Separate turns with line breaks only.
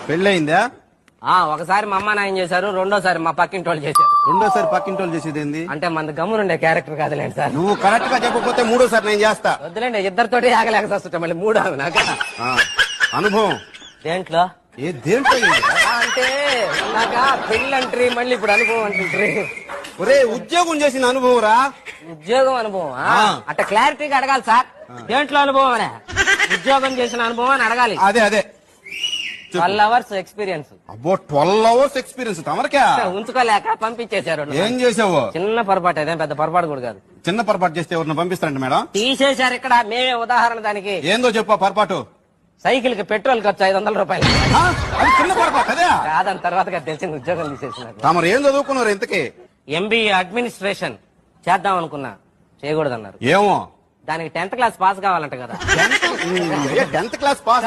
పెళ్ళయిందా?
ఒకసారి మా అమ్మ నాయన చేశారు, రెండోసారి మా పక్కింటి వాళ్ళు చేశారు.
రెండోసారి పక్కింటి వాళ్ళు చేసేది ఏంది?
అంటే మన గమ్మునుండే క్యారెక్టర్ కాదులేండి సార్.
నువ్వు కరెక్ట్ గా చెప్పకపోతే మూడోసారి నేను చేస్తా.
వద్దులేండి, ఇద్దరితోటి ఆగలేక వస్తుంటా మళ్ళీ మూడు నాకు
అనుభవం
దేంట్లో
దేంట్లో
అంటే నాక పెళ్ళంట్రీ మళ్ళీ ఇప్పుడు అనుభవం అంటుంట్రీ.
ఒరే ఉద్యోగం చేసిన అనుభవం రా.
ఉద్యోగం అనుభవం అట్లా క్లారిటీగా అడగాలి సార్. దేంట్లో అనుభవం అనే ఉద్యోగం చేసిన అనుభవం అని అడగాలి.
అదే
12 hours ఎక్స్పీరియన్స్.
అబ్బో 12 hours ఎక్స్పీరియన్స్ తమరికా?
ఉంచుకోలేక పంపించేశారు.
ఏం చేసావు?
చిన్న పొరపాటు, అదే పెద్ద పొరపాటు కూడా కాదు.
చిన్న పొరపాటు చేస్తే ఎవరిని పంపిస్తారంట మేడం?
తీసేశారు ఇక్కడ, మేమే ఉదాహరణ దానికి.
ఏందో చెప్పా పొరపాటు?
సైకిల్ కి పెట్రోల్ ఖర్చు 500 రూపాయలు.
అది చిన్న పొరపాటు అదే
కాదని తర్వాత తెలిసిన ఉద్యోగం తీసేసినారు.
తమరు ఏం చదువుకున్నారు ఇంతకీ?
MBA అడ్మినిస్ట్రేషన్ చేద్దాం అనుకున్నా, చేయకూడదన్నారు.
ఏమో
దానికి 10th క్లాస్ పాస్ కావాలంట కదా.
10th class pass